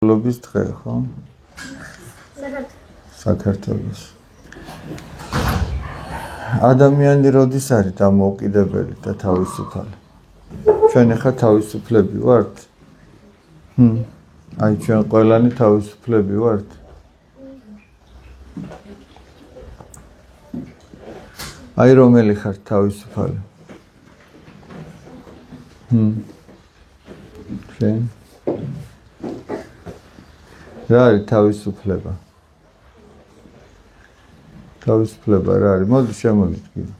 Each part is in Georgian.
დამოუკიდებლობის დღე, ხო? საქართველოს. ადამიანი როდის არის დამოუკიდებელი და თავისუფალი? ჩვენ ახლა თავისუფლები ვართ? აი ჩვენ ყველანი თავისუფლები ვართ? აი რომელი ხარ თავისუფალი? შენ? რა არის თავისუფლება? თავისუფლება რა არის? მოდი შემოვიდგინე.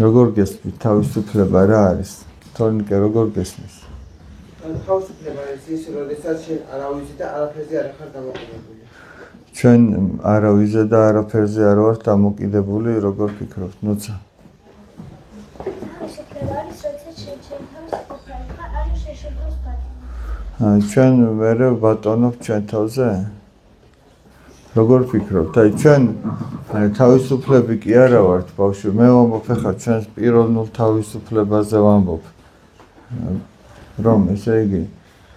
როგორ გესმის თავისუფლება რა არის? თორნიკე როგორ გესმის? თავისუფლება არის ის, როდესაც შენ არავის და არაფერზე არ ხარ დამოკიდებული. ჩვენ არავისზე და არაფერზე არ ვართ დამოკიდებული, როგორ ფიქრობთ, ნუცა? თავისუფლება არის, როდესაც შენ თავისუფალი ხარ, ანუ შენ შეძლოს ბატონობა. ჩვენ მერე ბატონობ ჩვენ თავზე? როგორ ფიქრობთ? აი ჩვენ თავისუფლები კი არა ვართ, ბავშვი. მე ვამბობ ახლა ჩვენს პიროვნულ თავისუფლებაზე ვამბობ. რომ ესე იგი,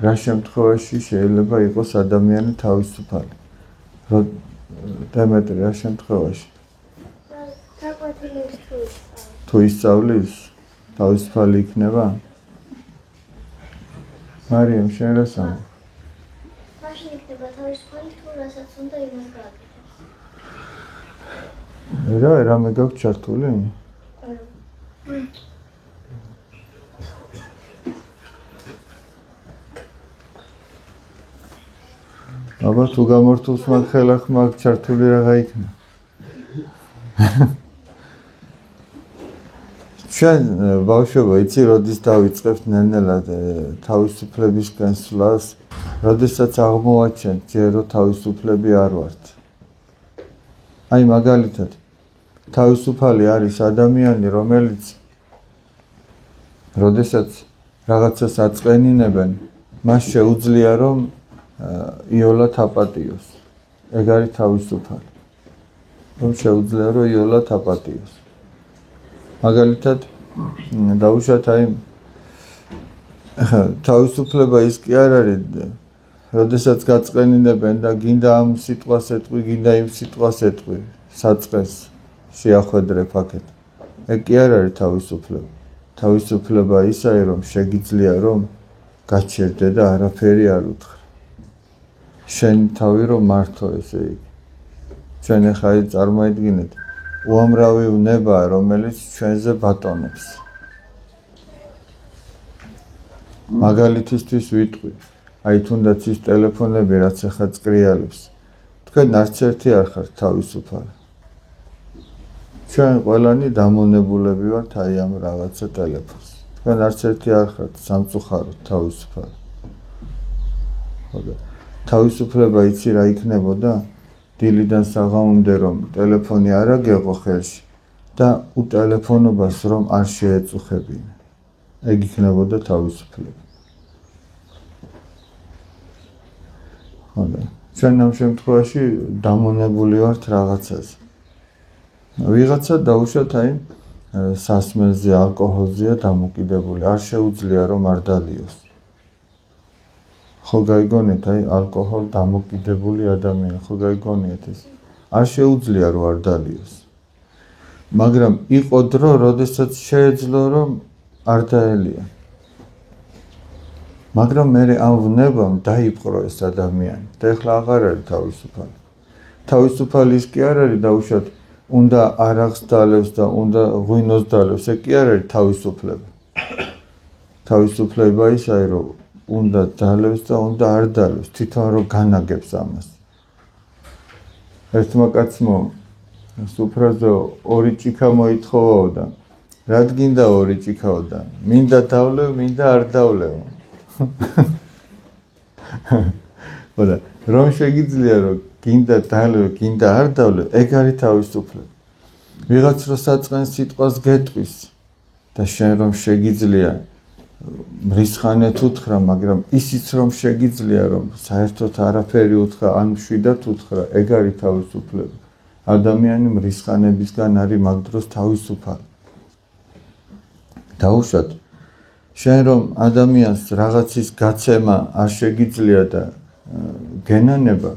რა შემთხვევაში შეიძლება იყოს ადამიანი თავისუფალი? დემეტრი, რა შემთხვევაში? თუ ისწავლის, თავისუფალი იქნება? მარიამ, შენ რა სამბობ? მაშინ იქნება თავისუფალი, თუ რასაც უნდა იმას გააკეთოს. რამე გაქვს ჩართული? აბა თუ გამორთულს მაგ ხელახ მაგ ჩართული რაღა იქნება. ჩვენ ბავშვობა იცი როდის დავიწყებთ ნელ-ნელად თავისუფლებისკენ სვლას, როდესაც აღმოვაჩენთ ჯერ რომ თავისუფლები არ ვართ. აი მაგალითად თავისუფალი არის ადამიანი, რომელიც როდესაც რაღაცას აწყენინებენ, მას შეუძლია რომ იოლად აპატიოს. ეგ არის თავისუფალი. რომ შეუძლია რომ იოლად აპატიოს. მაგალითად დავუშვათ აი თავისუფლება ის კი არ არის, როდესაც გაწყენინებენ და გინდა ამ სიტყვას ეტყვი, გინდა იმ სიტყვას ეტყვი, საწყეს შეახვედრებ აქეთ. ეგ კი არ არის თავისუფლება. თავისუფლება ისაა, რომ შეგიძლია რომ გაჩერდე და არაფერი არ უთხრა. შენი თავი რომ მართო, ესე იგი. ჩვენ ახლა წარმოიდგინეთ, უამრავი უნება, რომელიც ჩვენზე ბატონობს. მაგალითისთვის ვიტყვი, აი თუნდაც ის ტელეფონები, რაც ახლა წკრიალებს, თქვენ არც ერთი არ ხართ თავისუფალი. ჩვენ ყველანი დამონებულები ვართ აი ამ რაღაცა ტელეფონს. თქვენ არც ერთი არ ხართ სამწუხაროდ თავისუფალი. თავისუფლება იცი რა იქნებოდა? დილიდან საღამომდე რომ ტელეფონი არ აგეყო ხელში და უტელეფონობას რომ არ შეეწუხებინა. ეგ იქნებოდა თავისუფლება. ჩვენ ამ შემთხვევაში დამონებული ვართ რაღაცაზე. ვიღაცა დაუშვათ აი სასმელზე, ალკოჰოლზეა დამოკიდებული, არ შეუძლია რომ არ დალიოს. ხო გაიგონეთ აი ალკოჰოლ დამოკიდებული ადამიანი, ხო გაიგონიათ ეს? არ შეუძლია რომ არ დალიოს. მაგრამ იყო დრო, როდესაც შეეძლო რომ არ დაელია. მაგრამ მე ამ ვნებამ დაიპყრო ეს ადამიანი და ეხლა აღარ არის თავისუფალი. თავისუფალი ის კი არ არის დაუშვათ უნდა არაღს დალევს და უნდა ღვინოს დალევს, ეგ კი არ არის თავისუფლება. თავისუფლება ისაა რომ უნდა დალევს და უნდა არ დალევს, თვითონ რომ განაგებს ამას. ერთმა კაცმა სუფრაზე ორი ჭიქა მოითხოვაო და რა გინდა ორი ჭიქაო და მინდა დავლევ, მინდა არ დავლევ. ხოდა რომ შეგიძლია რომ გინდა დალევ, გინდა არ დავლევ, ეგ არის თავისუფლება. ვიღაც რო საწყენ სიტყვას გეტყვის და შენ რომ შეგიძლია მრისხანეთ უთხრა, მაგრამ ისიც რომ შეგიძლია რომ საერთოდ არაფერი უთხრა, ან მშვიდად უთხრა, ეგ არის თავისუფლება. ადამიანი მრისხანებისგან არის მაგ დროს თავისუფალი. დაუშვათ შენ რომ ადამიანს რაღაცის გაცემა არ შეგიძლია და გენანება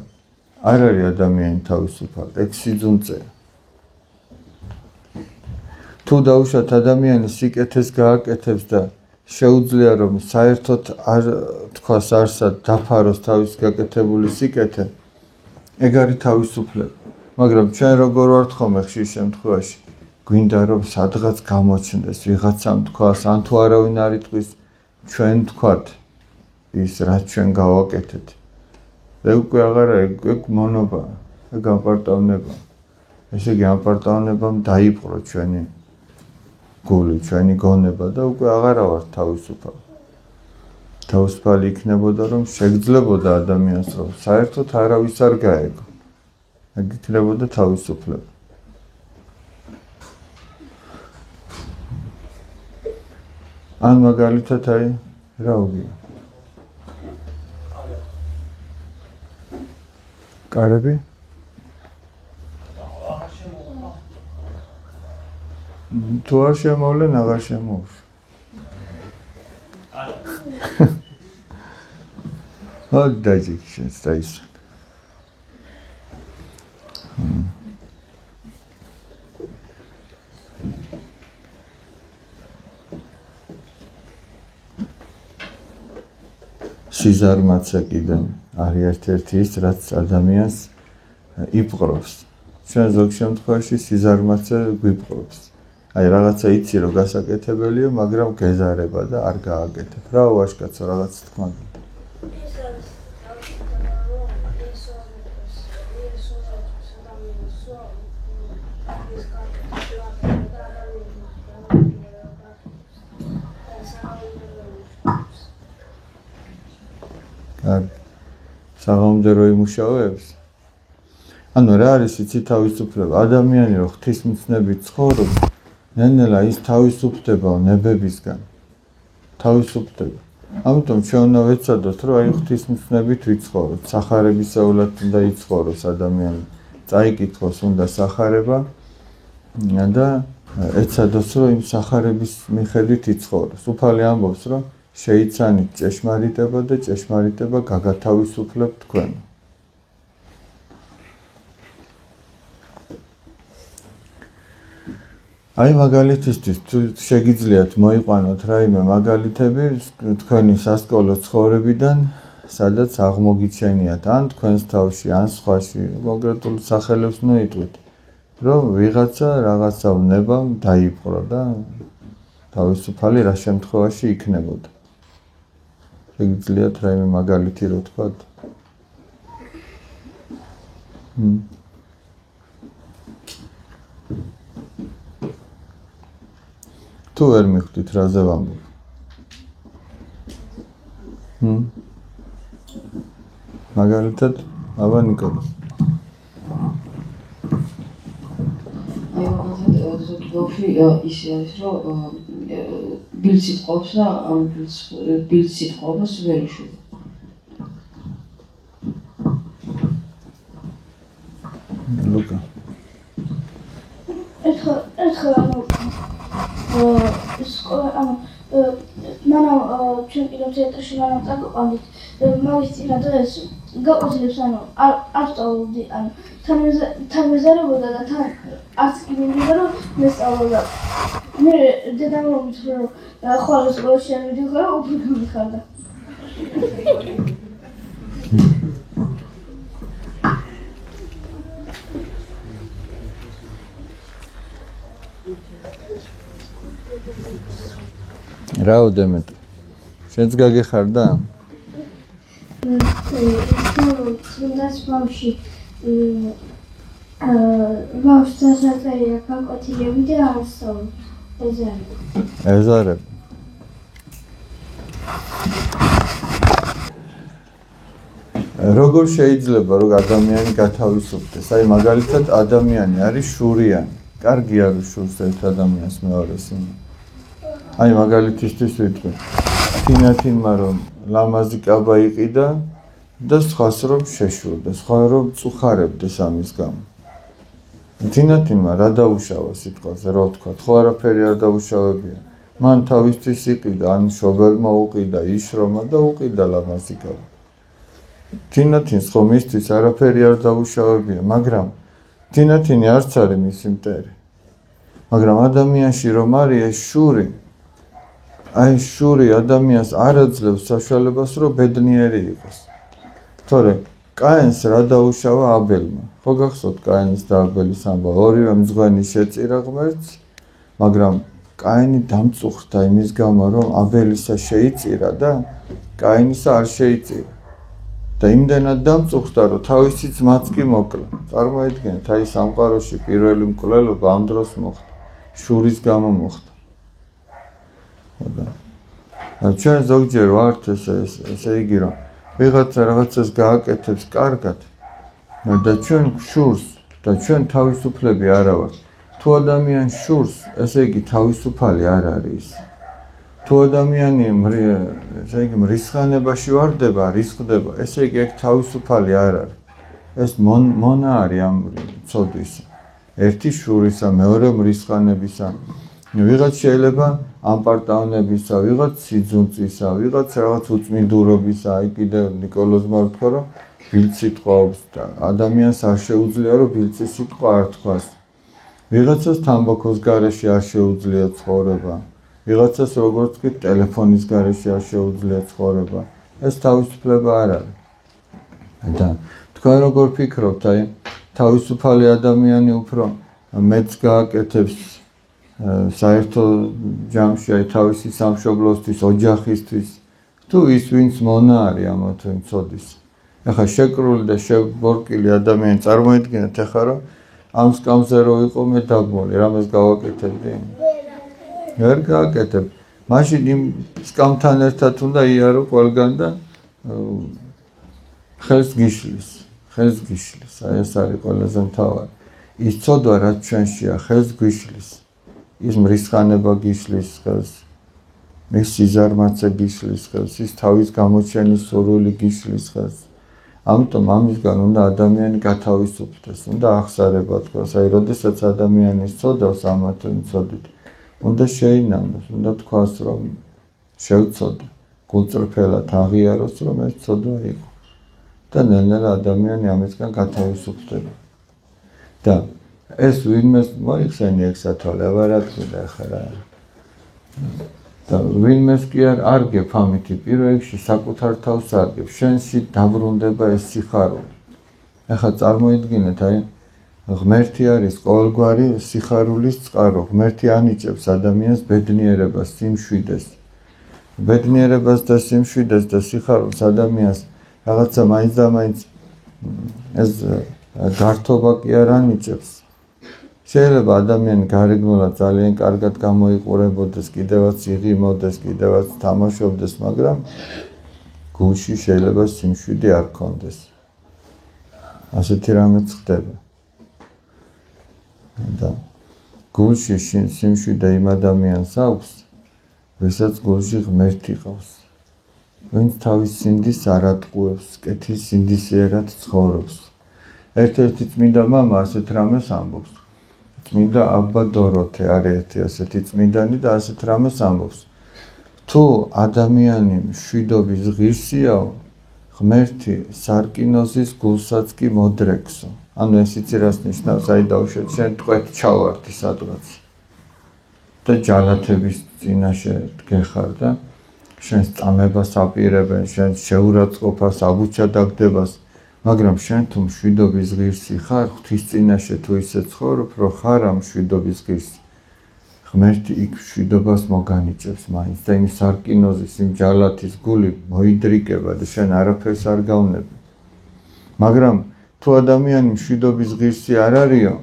არ არის ადამიანი თავისუფალი, ეგ სიძუნწეა. თუ დაუშვათ ადამიანი სიკეთეს გააკეთებს და შეუძლია რომ საერთოდ არ თქვას არსად დაფაროს თავის გაკეთებული სიკეთე, ეგ არის თავისუფლება. მაგრამ ჩვენ როგორ ვართ ხოლმე ხშირ შემთხვევაში გვინდა რომ სადღაც გამოჩნდეს ვიღაცამ თქვას ან თუ არავინ არ იტყვის ჩვენ თქვათ ის რაც ჩვენ გავაკეთეთ. ეგ უკვე აღარა ეგ მონობა, ეგ აპარტავნება. ესე იგი აპარტავნებამ დაიპყრო ჩვენი გული, ჩვენი გონება და უკვე აღარა ვართ თავისუფალი. თავისუფალი იქნებოდა რომ შეგძლებოდა ადამიანს რომ საერთოდ არავის არ გაეგო. ეგ იქნებოდა თავისუფლება. ან მაგალითად აი რა ვიგია? კარები? თუ არ შემოვლენ, აღარ შემოვშვი. აი დაიჭიქი შენს დაისვა. სიზარმაცე კიდე არის ერთ-ერთი ის, რაც ადამიანს იპყრობს. ჩვენ ზოგ შემთხვევაში სიზარმაცე გვიპყრობს. აი რაღაცა იცი რომ გასაკეთებელია, მაგრამ გეზარება და არ გააკეთებ. რა ვაშკაცო რაღაც თქმა. საღამომდე რო იმუშავებს? ანუ რა არის იცი თავისუფლება? ადამიანი რო ღვთისმცნობით ცხოვრობს, ნენელა ის თავისუფლდება ნებებისგან. თავისუფლდება. ამიტომ ჩვენ უნდა ვეცადოთ, რომ აი ღვთისმცნობით ვიცხოვროთ. სახარებისეულად უნდა იცხოვროს ადამიანი. წაიკითხოს უნდა სახარება და ეცადოს, რომ იმ სახარების მიხედვით იცხოვროს. უფალი ამბობს, რომ შეიცანით ჭეშმარიტება და ჭეშმარიტება გაგათავისუფლებთ თქვენ. აი მაგალითისთვის თუ შეგიძლიათ მოიყვანოთ რაიმე მაგალითები თქვენი სასკოლო ცხოვრებიდან, სადაც აღმოგიჩენიათ ან თქვენს თავში, ან სხვაში, კონკრეტულ სახელებს მოიტყვით, რომ ვიღაცა რაღაცა ვნებამ დაიპყრო და თავისუფალი რა შემთხვევაში იქნებოდა. შეგიძლიათ რაიმე მაგალითი რო თქვათ? თუ ვერ მიხვდით რაზე ვამბობ? მაგალითად, აბა ნიკოლო. ზოგადად ისე არის, რომ ბილცი ყოფს და ამ ბილცი ყოფს ვერ იშვება. ლუკა. ერთხელ მანამ ჩვენ კიდევ თეატრში მანამ წაგვიყვანით მაგის წინა დღეს გაყვეცილებს არ სწავლობდი თან მეზარებოდა და თან არც კი მინდოდა რომ მესწავლოდა მე დედამ მომითხრა რომ ხვალ სკოლაში არ მიდიხარ უფრო გამიხარდა რაოდენმეტ შენც გაგეხარდა? წინდაც ბავში დასაწერია გაკვეთილები და არ სწავლობ ეზარებ როგორ შეიძლება რომ ადამიანი გათავისუფლდეს? აი მაგალითად ადამიანი არის შურიანი, კარგი არის შურს ერთ ადამიანს მეორეს აი მაგალითისთვის ვიტყვი თინათინმა რომ ლამაზი კაბა იყიდა და სხვას რომ შეშურდა, სხვა რომ წუხარებდეს ამის გამო. თინათინმა რა დაუშავა სიტყვაზე, რა ვთქვა, ხო არაფერი არ დაუშავებია. მან თავისთვის იყიდა, ან მშობელმა უყიდა იშრომა და უყიდა ლამაზიკავა. თინათინს ხომ ისთვის არაფერი არ დაუშავებია, მაგრამ თინათინი არც არის მისი მტერი. მაგრამ ადამიანში რომ არის ეს შური, აი შური ადამიანს არ აძლევს საშუალებას, რომ ბედნიერი იყოს. თორე კაინს რა დაუშავა აბელმა? ხო გახსოვთ კაინის და აბელის ამბავი? ორივე მძღვენი შეწირა ღმერთს, მაგრამ კაინი დამწუხრდა იმის გამო, რომ აბელისა შეიწირა და კაინისა არ შეიწირა. და იმდენად დამწუხრდა, რომ თავისი ძმაც კი მოკლა. წარმოიდგინეთ, აი სამყაროში პირველი მკვლელობა ამ დროს მოხდა. შურის გამო მოხდა. ჩვენ ზოგჯერ ვართ ესე იგი, რომ ვიღაცა რაღაცას გააკეთებს კარგად და ჩვენ შურს და ჩვენ თავისუფლები არა ვართ. თუ ადამიანი შურს, ესე იგი თავისუფალი არ არის. თუ ადამიანი ესე იგი მრისხანებაში ვარდება, რისხდება, ესე იგი ეგ თავისუფალი არ არის. ეს მონა არის ამ ცოდვისა. ერთი შურისა, მეორე მრისხანებისა. ვიღაც შეიძლება ამპარტავნებისა, ვიღაც სიძუნწისა, ვიღაც რაღაც უწმინდურობისა, აი კიდევ ნიკოლოზმა ვთქვა, რომ ბილწი თხოვს და ადამიანს არ შეუძლია, რომ ბილწის სიტყვა არ თქვას. ვიღაცას თამბაქოს გარეშე არ შეუძლია ცხოვრება. ვიღაცას როგორც კი ტელეფონის გარეშე არ შეუძლია ცხოვრება. ეს თავისუფლება არ არის. და თქვენ როგორ ფიქრობთ, აი თავისუფალი ადამიანი უფრო მეც გააკეთებს საერთო ჯამში აი თავისი სამშობლოსთვის, ოჯახისთვის, თუ ის ვინც მონა არის ამა თუ იმ ცოდის. ახლა შეკრული და შებორკილი ადამიანი წარმოიდგინეთ ახლა რომ ამ სკამზე რო იყო მე დაბმული, რამეს გავაკეთებდი? ვერ გააკეთებ. მაშინ იმ სკამთან ერთად უნდა იარო ყველგან და ხელს გიშლის. აი ეს არის ყველაზე მთავარი. ის ცოდვა რაც ჩვენშია, ხელს გიშლის. ის მრისხანება გიშლის ხელს, ის სიზარმაცე გიშლის ხელს, ის თავის გამოჩენის სურვილი გიშლის ხელს. ამიტომ ამისგან უნდა ადამიანი გათავისუფლდეს, უნდა აღსარება თქვას. აი, როდესაც ადამიანი ცოდავს ამა თუ იმ ცოდვით, უნდა შეინამოს, უნდა თქვას, რომ შევცოდე, გულწრფელად აღიაროს, რომ ეს ცოდვა იყო. და ნელ-ნელა ადამიანი ამისგან გათავისუფლდება. და ეს ვინმეს მოიხსენი ექსათვალე, რა თქვა ახლა. და ვინმეს კი არ გებ ამითი, პირველ რიგში საკუთარ თავს არ გებ, შენში დაბრუნდება ეს სიხარული. ახლა წარმოიდგინეთ, აი ღმერთი არის ყოველგვარი სიხარულის წყარო, ღმერთი ანიჭებს ადამიანს ბედნიერებას, სიმშვიდეს. ბედნიერებას და სიმშვიდეს და სიხარულს ადამიანს რაღაცა მაინც და მაინც ეს გართობა კი არ ანიჭებს. შეიძლება ადამიანი გარეგნულად ძალიან კარგად გამოიყურებოდეს, კიდევაც იღიმოდეს, კიდევაც თამაშობდეს, მაგრამ გულში შეიძლება სიმშვიდე არ ქონდეს. ასეთი რამეც ხდება. და გულში სიმშვიდე იმ ადამიანს აქვს, ვისაც გულში ღმერთი ყავს. ვინც თავის სინდის არ ატყუებს, კეთის სინდისიერად ცხოვრობს. ერთ-ერთი წმინდა მამა ასეთ რამეს ამბობს. წმინდა აბა დოროთე არის ერთი ასეთი წმინდანი და ასეთ რამეს ამბობს. თუ ადამიანი მშვიდობის ღირსიაო, ღმერთი სარკინოზის გულსაც კი მოდრექსო. ანუ ეს იცი რას ნიშნავს, აი დავუშვათ, შენ ტყვეთ ჩავარდი სადღაც და ჯალათების წინაშე დგეხარ და შენს წამებას აპირებენ, შენ შეურაცხყოფას, აბუჩა დაგდებას, მაგრამ შენ თუ მშვიდობის ღირსი ხარ, ღვთის წინაშე თუ ისე ცხოვრობ, რომ ხარ ამ მშვიდობის ღირსი, ღმერთი იქ მშვიდობას მოგანიჭებს მაინც და იმ სარკინოზის, იმ ჯალათის გული მოიდრიკება და შენ არაფერს არ გავნები. მაგრამ თუ ადამიანი მშვიდობის ღირსი არ არისო,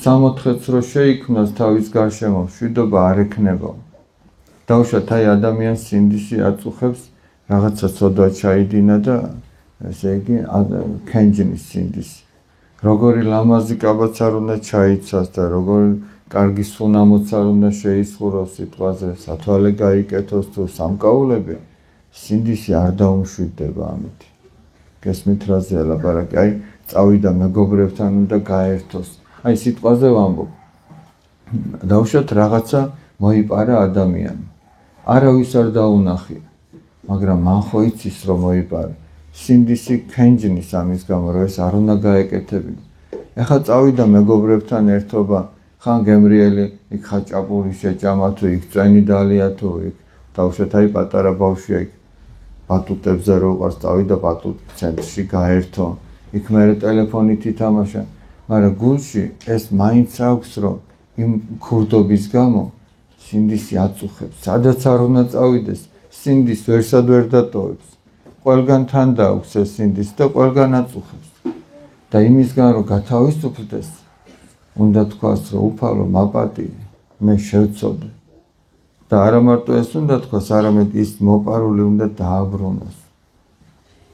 სამოთხეც რო შეიქმნას თავის გარშემო, მშვიდობა არ ექნება. დავუშვათ, აი ადამიანს სინდისი აწუხებს, რაღაცა ცოდვა ჩაიდინა და ესე იგი ქენჯნის სინდისი. როგორი ლამაზი კაბაც არ უნდა ჩაიცვას და როგორი კარგი სუნამოც არ უნდა შეისხუროს სიტყვაზე, სათვალე გაიკეთოს თუ სამკაულები, სინდისი არ დაუმშვიდდება ამით. გესმით რაზეა ლაპარაკი? აი წავიდა მეგობრებთან უნდა გაერთოს. აი სიტყვაზე ვამბობ. დავუშვათ რაღაცა მოიპარა ადამიანი. არავის არ დაუნახია, მაგრამ მან ხო იცის რომ მოიპარა. სინდისი ქენჯნის ამის გამო რომ ეს არ უნდა გაეკეთებინა. ეხლა წავიდა მეგობრებთან ერთობა, ხან გემრიელი, იქ ხაჭაპური შეჭამა თუ იქ წვენი დალია თუ იქ თავშეთ აი პატარა ბავშვია იქ ბატუტებზე რო უყარს წავიდა ბატუტ ცენტრში გაერთო, იქ მერე ტელეფონით ითამაშა, მაგრამ გულში ეს მაინც აქვს რომ იმ ქურდობის გამო სინდისი აწუხებს, სადაც არ უნდა წავიდეს, სინდის ვერსად ვერ დატოვებს. ყველგან თან დააქვს ეს სინდის და ყველგან აწუხებს. და იმისგან რომ გათავისუფლდეს, უნდა თქვას რომ უფალო მაპატი მე შევწოდე. და არა მარტო ეს უნდა თქვას, არამედ ის მოპარული უნდა დააბრუნოს.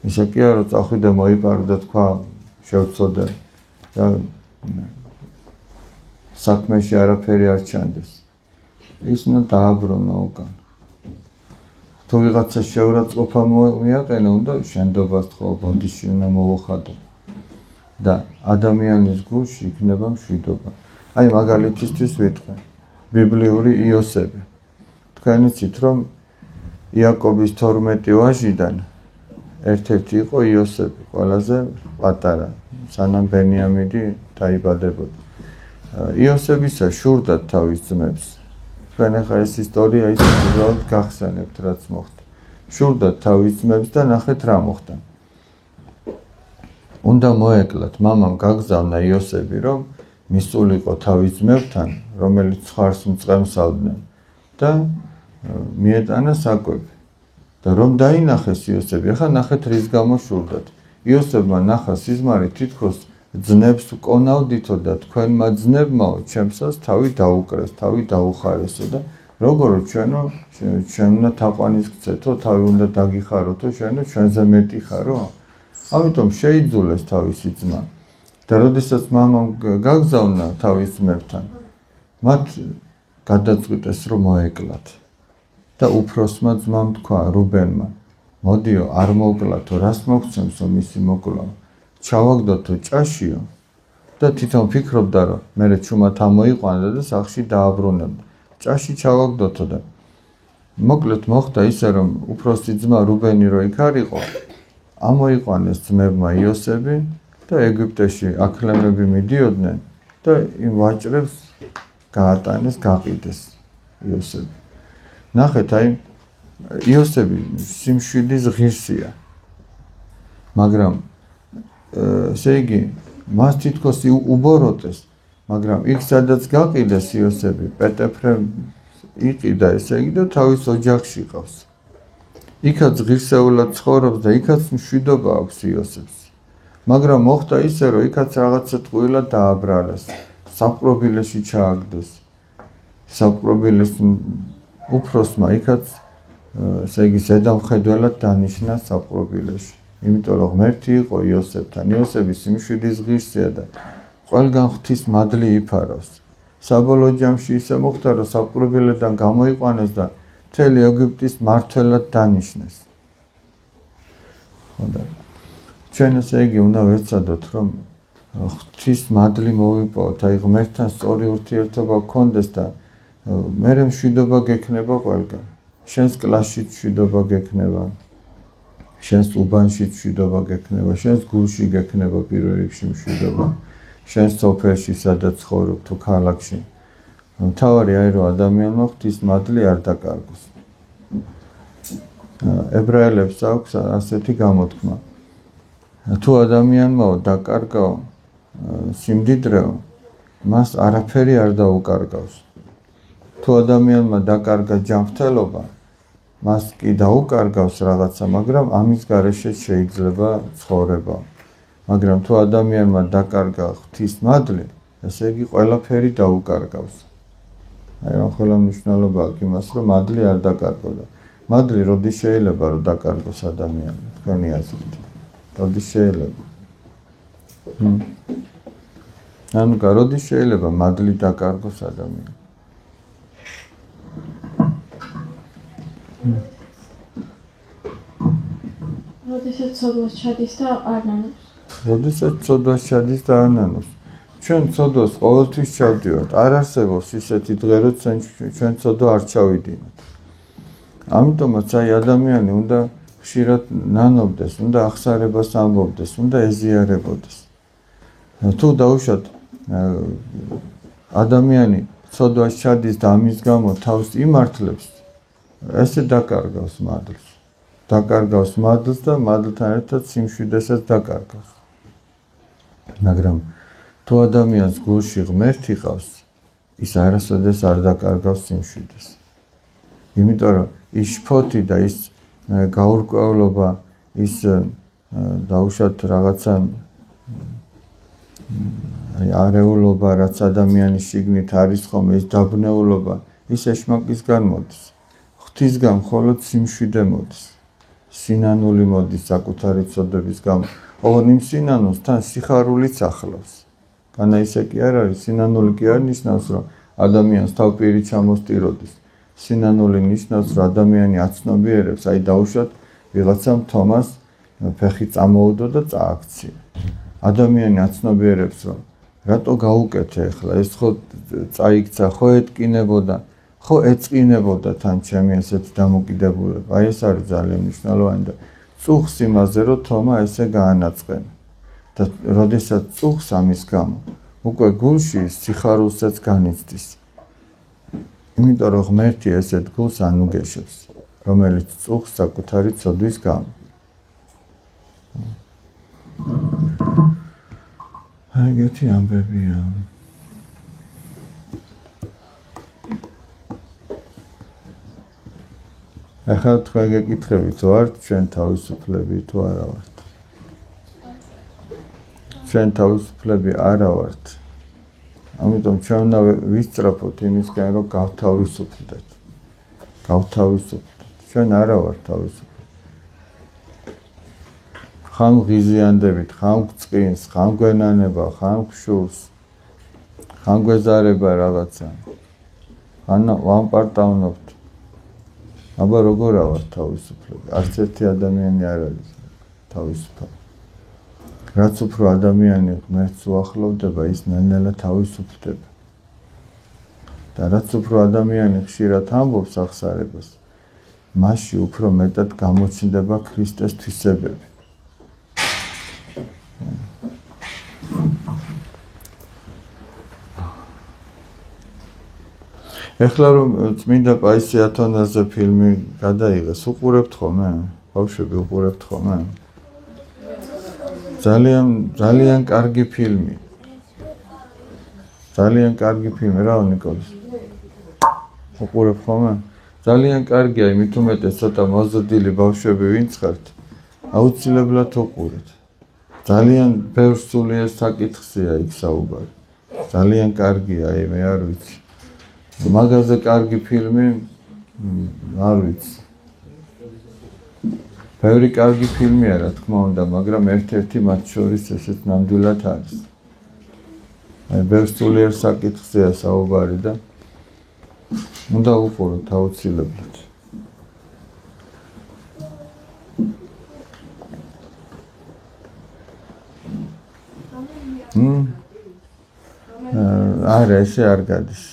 ისე კი არა წახვიდა მოიპარო და თქვა შევწოდე და საქმეში არაფერი არ ჩანდეს. ის უნდა დააბრუნო უკან. თუ ვიღაცა შეურაცხყოფა მიაყენა, უნდა შენდობას თქო, ბოდიში უნდა მოუხადო. და ადამიანის გულში იქნება მშვიდობა. აი მაგალითისთვის ვიტყვი, ბიბლიური იოსები. თქვენ იცით რომ იაკობის 12 ვაჟიდან ერთ-ერთი იყო იოსები, ყველაზე პატარა, სანამ ბენიამინი დაიბადებოდა. იოსებისა შურდათ თავის ძმებს. თქვენ ახლა ეს ისტორია ის უბრალოდ გახსენებთ რაც მოხდა. შურდათ თავის ძმებს და ნახეთ რა მოხდა. უნდა მოეკლათ, მამამ გაგზავნა იოსები, რომ მისულიყო თავის ძმებთან, რომელიც ხარს მწყემსავდნენ და მიეტანა საკვები. და რომ დაინახეს იოსები, ახლა ნახეთ რის გამო შურდათ. იოსებმა ნახა სიზმარი თითქოს ძნებს უკონავდითო და თქვენმა ძნებმაო ჩემსას თავი დაუკრეს, თავი დაუხარესო და როგორ ჩვენო ჩვენ უნდა თაყვანის გცეთო, თავი უნდა დაგიხაროთო, ჩვენო ჩვენზე მეტი ხარო? ამიტომ შეიძულეს თავისი ძმა. და როდესაც მამამ გაგზავნა თავის ძმებთან, მათ გადაწყვიტეს რომ მოეკლათ. და უფროსმა ძმამ თქვა რუბენმა, მოდიო არ მოკლათო, რას მოგცემსო მისი მოკლა? ჩავაგდოთო ჭაშიო და თვითონ ფიქრობდა რომ მერე ჩუმად ამოიყვანდა და სახლში დააბრუნებდა. ჭაში ჩავაგდოთო და მოკლედ მოხდა ისე რომ უფროსი ძმა რუბენი რო იქ არ იყო, ამოიყვანეს ძმებმა იოსები და ეგვიპტეში აქლემები მიდიოდნენ და იმ ვაჭრებს გაატანეს, გაყიდეს იოსები. ნახეთ, აი იოსები სიმშვიდის ღირსია. მაგრამ ესე იგი, მას თითქოს უბოროტეს, მაგრამ იქ სადაც გაყიდეს იოსები, პეტეფრე იყიდა, ესე იგი და თავის ოჯახში ყავს. იქაც ღირსეულად ცხოვრობს და იქაც მშვიდობა აქვს იოსებს. მაგრამ მოხდა ისე, რომ იქაც რაღაცა ტყუილად დააბრალეს, საპყრობილეში ჩააგდეს. საპყრობილეს უფროსმა იქაც ესე იგი ზედამხედველად დანიშნა საპყრობილეში. იმიტომ რომ ღმერთი იყო იოსებთან. იოსები სიმშვიდის ღირსია და ყველგან ღვთის მადლი იფარავს. საბოლოო ჯამში ისე მოხდა, რომ საპყრობილედან გამოიყვანეს და მთელი ეგვიპტის მმართველად დანიშნეს. ხოდა ჩვენ ესე იგი უნდა ვეცადოთ, რომ ღვთის მადლი მოვიპოვოთ, აი ღმერთთან სწორი ურთიერთობა გქონდეს და მერე მშვიდობა გექნება ყველგან. შენს კლასში მშვიდობა გექნება, შენს უბანში მშვიდობა გექნება, შენს გულში გექნება პირველ რიგში მშვიდობა, შენს სოფელში სადაც ცხოვრობ თუ ქალაქში. მთავარი აი რომ ადამიანმა ღვთის მადლი არ დაკარგოს. ებრაელებს აქვს ასეთი გამოთქმა. თუ ადამიანმაო დაკარგაო სიმდიდრეო, მას არაფერი არ დაუკარგავს. თუ ადამიანმა დაკარგა ჯანმრთელობა, მას კი დაუკარგავს რაღაცა, მაგრამ ამის გარეშე შეიძლება ცხოვრება. მაგრამ თუ ადამიანმა დაკარგა ღვთის მადლი, ესე იგი ყველაფერი დაუკარგავს. აი რა ხოლმე მნიშვნელობა აქვს იმას, რომ მადლი არ დაკარგოდა. მადლი როდის შეიძლება რომ დაკარგოს ადამიანმა, თქვენი აზრით? როდის შეიძლება? ანუ როდის შეიძლება მადლი დაკარგოს ადამიანმა? როდესაც ცოდვას ჩადის და არ ნანობს. როდესაც ცოდვას ჩადის და არ ნანობს. ჩვენ ცოდვას ყოველთვის ჩავდივართ. არ არსებობს ისეთი დღე, როცა ჩვენ ცოდვა არ ჩავიდინოთ. ამიტომაც აი ადამიანი უნდა ხშირად ნანობდეს, უნდა ახსარებას ამბობდეს, უნდა ეზიარებოდეს. თუ დაუშვათ ადამიანი ცოდვას ჩადის და ამის გამო თავს იმართლებს, ესე დაკარგავს მადლს. დაკარგავს მადლს და მადლთან ერთად სიმშვიდებსაც დაკარგავს. მაგრამ თუ ადამიანს გულში ღმერთი ყავს, ის არასოდეს არ დაკარგავს სიმშვიდეს. იმიტომ რომ ის შფოთი და ის გაურკვევლობა, ის დაუშვათ რაღაცა არეულობა, რაც ადამიანის შიგნით არის ხოლმე, ის დაბნეულობა, ის ეშმაკისგან მოდის. ღვთისგან მხოლოდ სიმშვიდე მოდის. სინანული მოდის საკუთარი ცოდვების გამო. ოღონდ იმ სინანულს თან სიხარულიც ახლავს. განა ისე კი არ არის, სინანული კი არ ნიშნავს, რომ ადამიანს თავპირი ჩამოსტიროდეს. სინანული ნიშნავს, რომ ადამიანი აცნობიერებს, აი დაუშვათ ვიღაცამ თომას ფეხი წამოუდო და წააქცია. ადამიანი აცნობიერებს, რომ რატო გაუკეთე ახლა, ეს ხო წაიქცა, ხო ეტკინებოდა, ხო ეწყინებოდა თან ჩემი ესეთი დამოკიდებულება. აი ეს არის ძალიან მნიშვნელოვანი და წუხს იმაზე, რომ თომა ესე გაანაწყენა. და როდესაც წუხს ამის გამო, უკვე გულში სიხარულსაც განიცდის. იმიტომ რომ ღმერთი ესეთ გულს ანუგეშებს, რომელიც წუხს საკუთარი ცოდვის გამო. ეგეთი ამბებია. ახლა თქვენ გეკითხებით, ვართ ჩვენ თავისუფლები თუ არა ვართ? ჩვენ თავისუფლები არა ვართ. ამიტომ ჩვენ უნდა ვისწრაფოთ იმისკენ, რომ გავთავისუფლდეთ. ჩვენ არა ვართ თავისუფლები. ხან ღიზიანდებით, ხან წყინს, ხან გვენანება, ხან ხშურს, ხან გვეზარება რაღაცა. ხან ვამპარტავნებთ. აბა როგორ ვართ თავისუფლები? არც ერთი ადამიანი არ არის თავისუფალი. რაც უფრო ადამიანი ღმერთს უახლოვდება, ის ნელ-ნელა თავისუფლდება. და რაც უფრო ადამიანი ხშირად ამბობს ახსარებას, მასში უფრო მეტად გამოჩნდება ქრისტეს თვისებები. ეხლა რომ წმინდა პაისი ათონაზე ფილმი გადაიღეს, უყურებთ ხოლმე? ბავშვები უყურებთ ხოლმე? ძალიან კარგი ფილმი. ძალიან კარგი ფილმი, რა ნიკოლას? უყურებ ხოლმე? ძალიან კარგია, იმით უმეტეს ცოტა მოზრდილი ბავშვები ვინც ხართ, აუცილებლად უყურეთ. ძალიან ბევრ სულიერ საკითხია იქ საუბარი. ძალიან კარგია, მე არ ვიცი. მაგაზე კარგი ფილმი არ ვიცი. ბევრი კარგი ფილმია, რა თქმა უნდა, მაგრამ ერთ-ერთი მათ შორის ესეც ნამდვილად არის. აი ბევრ სულიერ საკითხია საუბარი და უნდა უყუროთ აუცილებლად. არა, ესე არ გადის.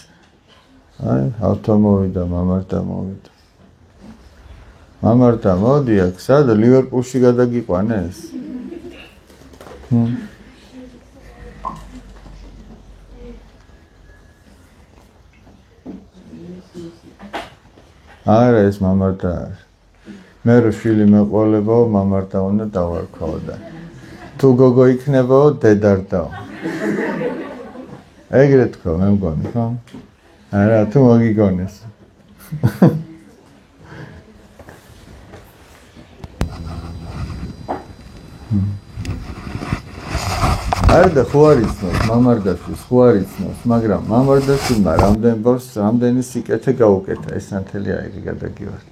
აი, ავტომოვიდა, მამართა მოვიდა. მამართა მოდი აქ, სადა ლივერპულში გადაგიყვანეს? არა, ეს მამართა არის. მე რო შვილი მეყოლებაო, მამართა უნდა დავარქვაო და თუ გოგო იქნებაო, დედარდაო. ეგრე თქვა, მე მგონი, ხო? არა, თუ მოგიგონეს. არა და ხო არ იცნობს, მამარდაშვილს ხო არ იცნობს, მაგრამ მამარდაშვილმა რამდენი სიკეთე გაუკეთა, ეს ნათელი აიღი გადაგივარ.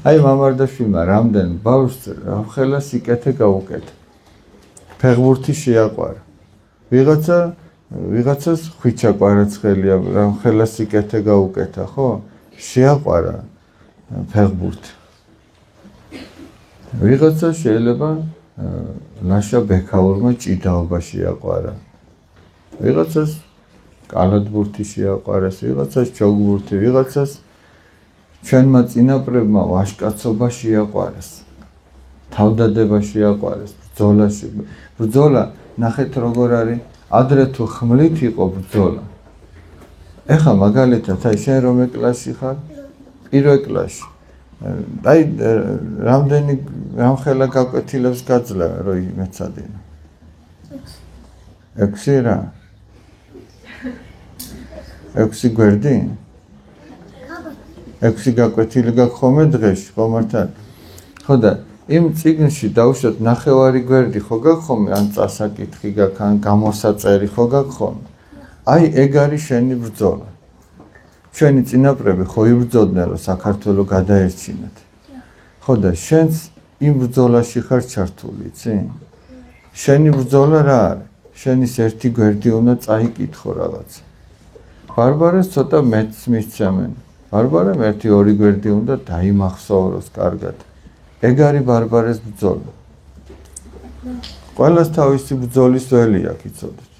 აი მამარდაშვილმა რამდენ ბავშვს ხელა სიკეთე გაუკეთა. ფეხბურთი შეაყვარა. ვიღაცას ხვიჩა კვარაცხელია, რამ ხელა სიკეთე გაუკეთა, ხო? შეაყვარა ფეხბურთი. ვიღაცა შეიძლება ლაშა ბექაურმა ჭიდაობა შეაყვარა. ვიღაცას კალათბურთი შეაყვარეს, ვიღაცას ჯოგბურთი, ვიღაცას ჩვენმა წინაპრებმა ვაჟკაცობა შეაყვარეს. თავდადება შეაყვარეს, ბრძოლაში. ბრძოლა, ნახეთ როგორ არის, ადრე თუ ხმლით იყო ბრძოლა. ეხლა მაგალითად, აი შენ რომელ კლასში ხარ? პირველ კლასში. აი რამდენი რამხელა გაკვეთილებს გაძლევ რო მეცადინა? 6 რა. 6 გვერდი? 6 გაკვეთილი გაქვს ხოლმე დღეში, ხო მართალ? ხო და იმ წიგნში დავუშვათ ნახევარი გვერდი ხო გაქვს ხოლმე, ან წასაკითხი გაქვს, ან გამოსაწერი ხო გაქვს ხოლმე. აი ეგ არის შენი ბრძოლა. ჩვენი წინაპრები ხო იბრძოდნენ რომ საქართველოს გადაერჩინათ. ხო და შენც იმ ბრძოლაში ხარ ჩართული, იცი? შენი ბრძოლა რა არის? შენის ერთი გვერდი უნდა წაიკითხო რაღაც. ბარბარეს ცოტა მეტს მისცემენ. ბარბარემ 1-2 გვერდი უნდა დაიმახსოვროს კარგად. ეგ არის ბარბარეს ბრძოლა. ყველას თავისი ბრძოლის ველი აქვს, იცოდეთ.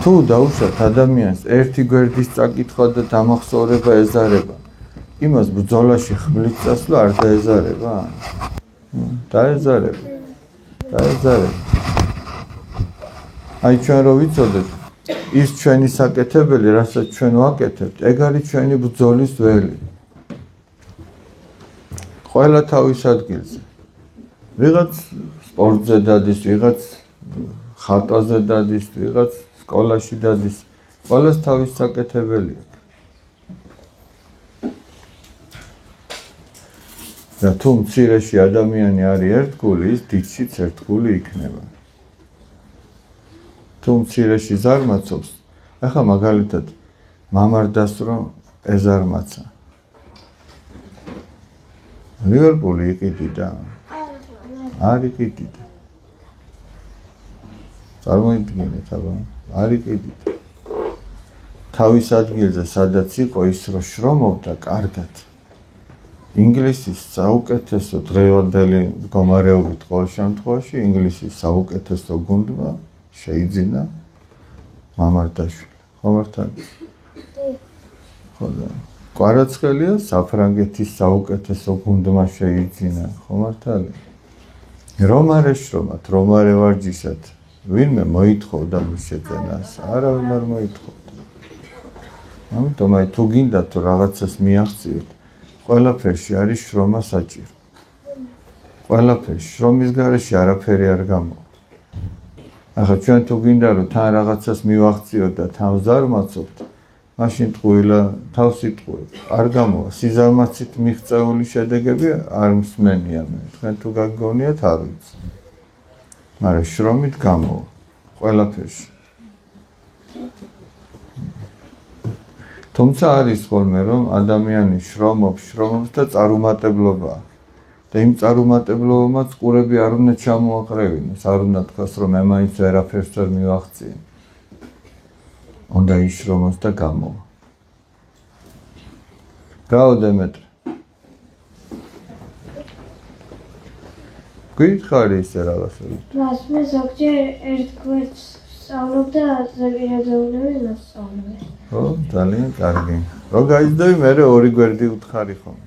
თუ დაუშვათ ადამიანს ერთი გვერდის წაკითხვა და დამახსოვრება ეზარება, იმას ბრძოლაში ხმლით წასვლა არ დაეზარება? დაეზარება. დაეზარება. აი ჩვენ რო ვიცოდეთ, ის ჩვენი საკეთებელი, რასაც ჩვენ ვაკეთებთ, ეგ არის ჩვენი ბრძოლის ველი. ყველა თავის ადგილზე. ვიღაც სპორტზე დადის, ვიღაც ხატვაზე დადის, ვიღაც სკოლაში დადის. ყველას თავის საკეთებელი აქვს. და თუ მცირეში ადამიანი არის ერთგული, ის დიდშიც ერთგული იქნება. თუ მცირეში ზარმაცობს, ახლა მაგალითად მამარდას რომ ეზარმაცა. ლივერპული იყიდიდა. არ იყიდიდა. წარმოიდგინეთ აბა, არ იყიდიდა. თავის ადგილზე სადაც იყო ის რო შრომობდა კარგად. ინგლისის საუკეთესო დღევანდელი მდგომარეობით ყოველ შემთხვევაში ინგლისის საუკეთესო გუნდმა შეიძინა მამარდაშვილი. ხო მართალია? ხო და კვარაცხელია საფრანგეთის საუკეთესო გუნდმა შეიძინა. ხო მართალია? რომ არ ეშრომათ, რომ არ ევარჯიშათ, ვინმე მოითხოვდა მის შეძენას? არავინ არ მოითხოვდა. ამიტომ აი თუ გინდათ თუ რაღაცას მიაღწიოთ, ყველაფერში არის შრომა საჭირო. ყველაფერში, შრომის გარეშე არაფერი არ გამოვა. ახლა ჩვენ თუ გინდა რომ თან რაღაცას მივაღწიოთ და თან ვზარმაცობთ, მაშინ ტყუილა თავს იტყუებთ. არ გამოვა. სიზარმაცით მიღწეული შედეგები არ მსმენია მე. თქვენ თუ გაგგონიათ არ ვიცი. მაგრამ შრომით გამოვა. ყველაფერში. თუმცა არის ხოლმე რომ ადამიანი შრომობს და წარუმატებლობა. და იმ წარუმატებლობამაც ყურები არ უნდა ჩამოაყრევინოს, არ უნდა თქვას რომ მე მაინც ვერაფერს ვერ მივაღწიე. უნდა იშრომოს და გამოვა. გაოდემეტრე. გითხარი ისე რაღაცები. მას მე ზოგჯერ ერთ გვერდს სწავლობ და ზოგიერთი მასწავლებელი. ხო, ძალიან კარგი. რო გაიძდები, მე 2 გვერდი უთხარი ხოლმე.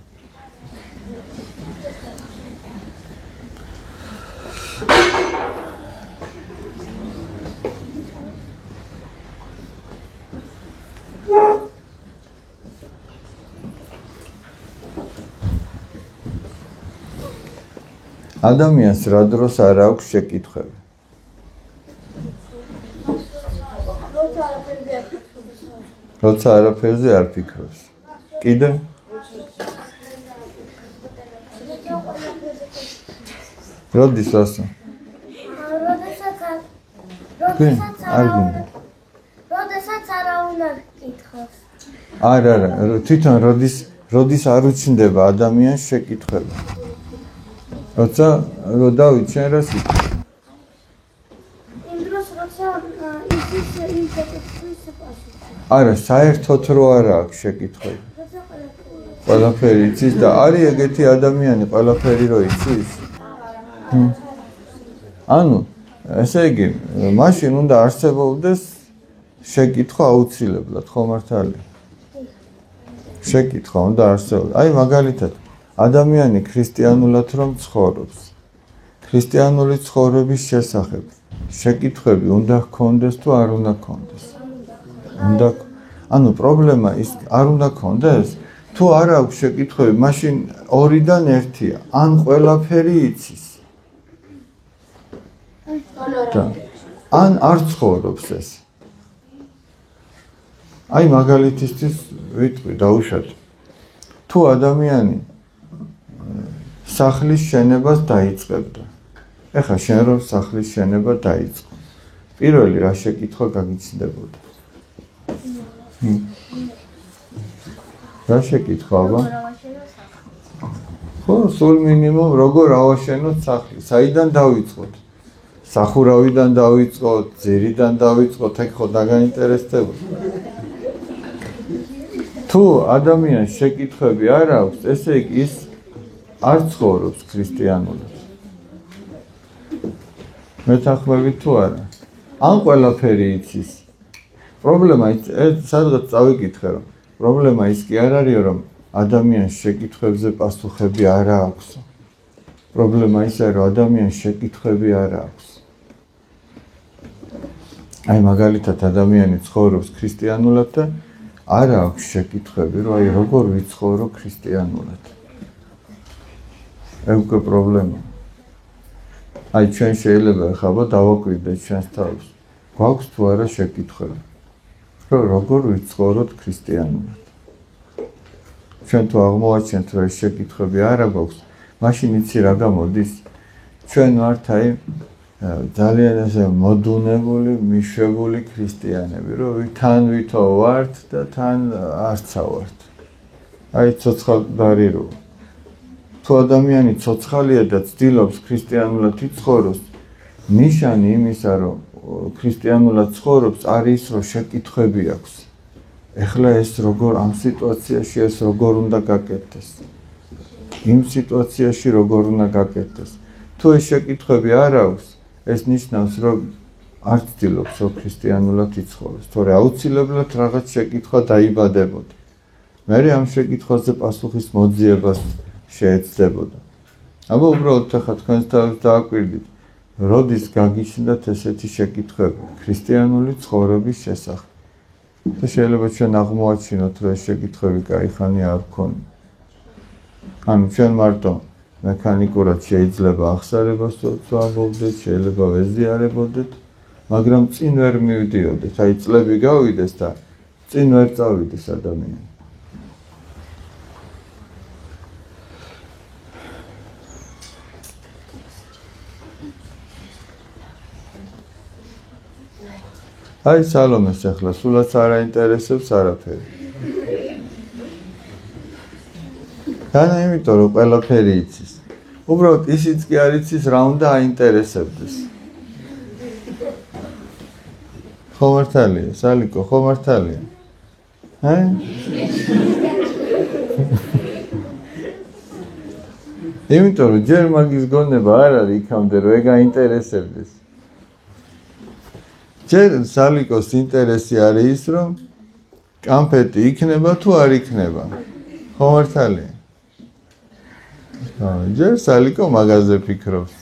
ადამიანს რა დროს არ აქვს შეკითხვები? როცა არაფერზე არ ფიქრობს. კიდე? როდის ასო? როდესაც არა უნდა გკითხოს. არა, თვითონ როდის არ უჩნდება ადამიანს შეკითხვები. როცა რო დავიჩენ რა სიტყვა. იმ დროს როცა ის ინტერესის პასუხი. არა, საერთოდ რო არა აქვს შეკითხვები. ყველაფერი იცის და არის ეგეთი ადამიანი ყველაფერი რო იცის. ანუ ესე იგი, მაშინ უნდა არსებობდეს შეკითხვა აუცილებლად, ხო მართალია? შეკითხვა უნდა არსებობდეს. აი მაგალითად, ადამიანი ქრისტიანულად რომ ცხოვრობს, ქრისტიანული ცხოვრების შესახებ შეკითხვები უნდა ჰქონდეს თუ არ უნდა ჰქონდეს? უნდა. ანუ პრობლემა ის არ უნდა ჰქონდეს, თუ არ აქვს შეკითხვები, მაშინ ორიდან ერთია, ან ყველაფერი იცის. ან არ ცხოვრობს ეს. აი მაგალითისთვის ვიტყვი, დაუშვათ. თუ ადამიანი სახლის შენებას დაიწყებდა. ეხლა შენ რომ სახლის შენება დაიწყო. პირველი რა შეკითხვა გაგიცნდებოდა? რა შეკითხვა, აბა? ხო, სულ მინიმუმ როგორ ავაშენოთ სახლი? საიდან დავიწყოთ? სახურავიდან დავიწყოთ, ძირიდან დავიწყოთ, ეგ ხო დაგაინტერესდებოდა. თუ ადამიანს შეკითხვები არ აქვს, ესე იგი ის არ ცხოვრობს ქრისტიანულად. მეთანხმებით თუ არა? ან ყველაფერი იცის. პრობლემა ის სადღაც წავიკითხე რომ პრობლემა ის კი არ არის რომ ადამიანს შეკითხვებზე პასუხები არ აქვს. პრობლემა ისაა რომ ადამიანს შეკითხვები არ აქვს. აი მაგალითად ადამიანი ცხოვრობს ქრისტიანულად და არ აქვს შეკითხვები რომ აი როგორ ვიცხოვრო ქრისტიანულად. ეგ უკვე პრობლემაა. აი ჩვენ შეიძლება ხაბა დავაკვირდეთ ჩვენს თავს. გვაქვს თუ არა შეკითხვები? რომ როგორ ვიცხოვროთ ქრისტიანულად? ჩვენ თუ აღმოვაჩენთ რომ ეს შეკითხვები არა გვაქვს, მაშინ იცი რა გამოდის? ჩვენ ვართ აი ძალიან ესე მოდუნებული, მიშვებული ქრისტიანები, რომ თან ვითო ვართ და თან არცა ვართ. აი ცოცხალდარი რო თუ ადამიანი ცოცხალია და ცდილობს ქრისტიანულად იცხოვროს, ნიშანი იმისა, რომ ქრისტიანულად ცხოვრობს, არის რომ შეკითხვები აქვს. ეხლა ეს როგორ ამ სიტუაციაში ეს როგორ უნდა გაკეთდეს? იმ სიტუაციაში როგორ უნდა გაკეთდეს? თუ ეს შეკითხვები არ აქვს, ეს ნიშნავს, რომ არ ცდილობს ქრისტიანულად იცხოვროს, თორე აუცილებლად რაღაც შეკითხვა დაიბადებოდა. მე ამ შეკითხვაზე პასუხის მოძიებას შეეცდებოდა. აბა უბრალოდ ახლა თქვენს თავს დააკვირდით, როდის გაგიჩნდათ ესეთი შეკითხვები ქრისტიანული ცხოვრების შესახებ. და შეიძლება ჩვენ აღმოვაჩინოთ, რომ ეს შეკითხვები კაიხანი არ გქონია. ანუ ჩვენ მარტო მექანიკურად შეიძლება ახსარებას ვამბობდეთ, შეიძლება ვეზიარებოდეთ, მაგრამ წინ ვერ მივდიოდეთ. აი წლები გავიდეს და წინ ვერ წავიდეს ადამიანი. აი სალომეს ახლა სულაც არ აინტერესებს არაფერი. განა იმიტომ რომ ყველაფერი იცის. უბრალოდ ისიც კი არ იცის რა უნდა აინტერესებდეს. ხო მართალია, სალიკო, ხო მართალია. იმიტომ რომ ჯერ მაგის გონება არ არის იქამდე რომ ეგ აინტერესებდეს. ჯერ სალიკოს ინტერესი არის ის რომ კამფეტი იქნება თუ არ იქნება. ხო მართალია. ჯერ სალიკო მაგაზე ფიქრობს.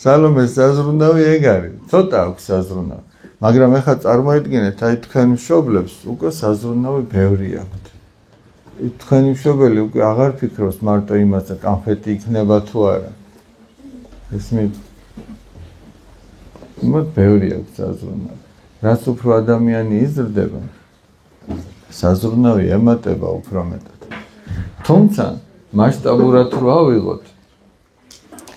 სალომეს საზრუნავი ეგ არის. ცოტა აქვს საზრუნავი. მაგრამ ეხლა წარმოიდგინეთ, აი თქვენ მშობლებს უკვე საზრუნავი ბევრი აქვთ. თქვენი მშობელი უკვე აღარ ფიქრობს მარტო იმაზე, კამფეტი იქნება თუ არა. ისმით. მათ ბევრი აქვს საზრუნავი. რაც უფრო ადამიანი იზრდება, საზრუნავი ემატება უფრო მეტად. თუმცა მასშტაბურად რო ავიღოთ,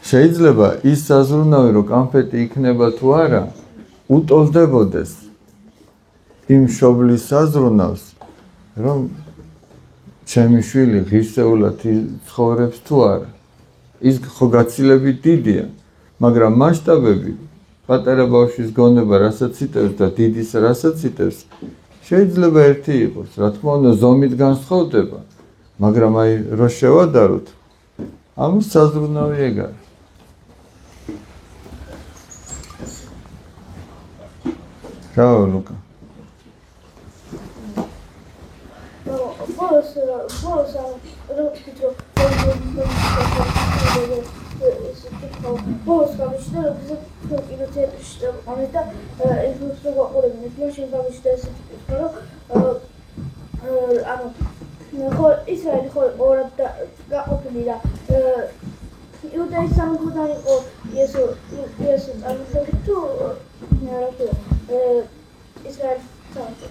შეიძლება ის საზრუნავი რომ კამფეტი იქნება თუ არა, უტოლდებოდეს იმ მშობლის საზრუნავს, რომ ჩემი შვილი ღირსეულად ცხოვრობს თუ არა. ის ხო გაცილებით დიდია, მაგრამ მასშტაბები პატარა ბავშვის გონება რასაც იტევს და დიდის რასაც იტევს, შეიძლება ერთი იყოს, რა თქმა უნდა ზომით განსხვავდება, მაგრამ აი რო შევადაროთ, ამის საზრუნავი ეგ არის. რა ლუკა? ბოლოს ბოლოს გამიშდა რომ კინოთეატრში ამის და ის რო გაყურებინე ფილმში გამიშდა ესეთი კითხვა რომ ანუ ხო ისრაელი ხო ორად გაყოფილი და იუდაის სამეფოდან იყო იესო წარმოშობით თუ რა ქვია ისრაელის სამეფო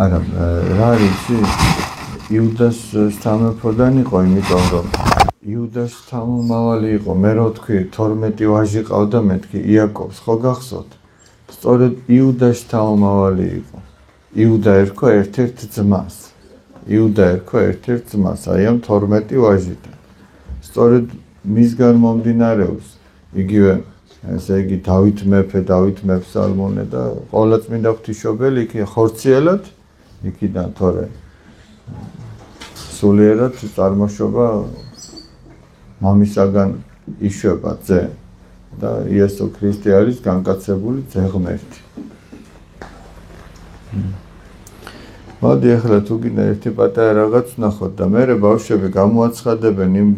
არა რა არის იუდას სამეფოდან იყო იმიტომ რომ იუდას თავმომავალი იყო მე რო თქვი 12 ვაჟი ყავდა მეთქი იაკობს ხო გახსოვთ სწორედ იუდას თავმომავალი იყო იუდა ერქვა ერთ-ერთ ძმას აი ამ 12 ვაჟიდან სწორედ მისგან მომდინარეობს იგივე ესე იგი დავით მეფე სალმონე და ყოვლადწმინდა ღვთისმშობელი იქ ხორციელად იქიდან თორე სულიერად წარმოშობა მამისაგან იშვება ძე და იესო ქრისტე არის განკაცებული ძე ღმერთი. მოდი ახლა თუ გინდა ერთი პატარა რაღაც ვნახოთ და მე ბავშვები გამოაცხადებენ იმ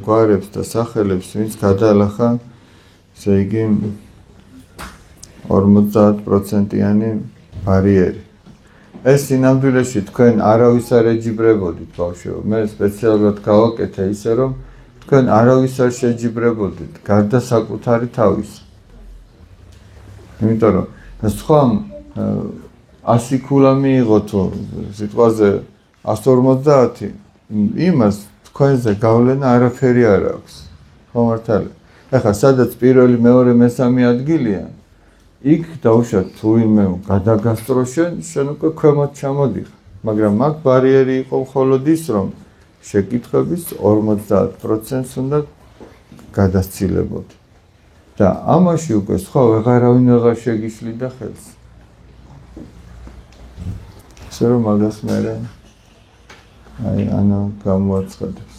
გვარებს და სახელებს ვინც გადაალახა ესე იგი 50%-იანი ბარიერი. ეს სინამდვილეში თქვენ არავის არ ეჯიბრებოდით ბავშვებო. მე სპეციალურად გავაკეთე ისე რომ თქვენ არავის არ შეჯიბრებოდით გარდა საკუთარი თავის. იმიტომ რომ სხვა 100 ქულა მიიღო თუ სიტყვაზე 150 იმას თქვენზე გავლენა არაფერი არ აქვს. ხო მართალია. ეხლა სადაც პირველი, მეორე, მესამე ადგილია იქ დაუშვათ თუ ვინმე გადაგასწრო შენ უკვე ქვემოთ ჩამოდიხარ. მაგრამ მაგ ბარიერი იყო მხოლოდ ის რომ შეკითხვების 50%-ს უნდა გადასცილებოდი. და ამაში უკვე სხვა ვეღარავინ აღარ შეგიშლიდა ხელს. ისე რომ მაგას მე აი ანა გამოაცხადებს.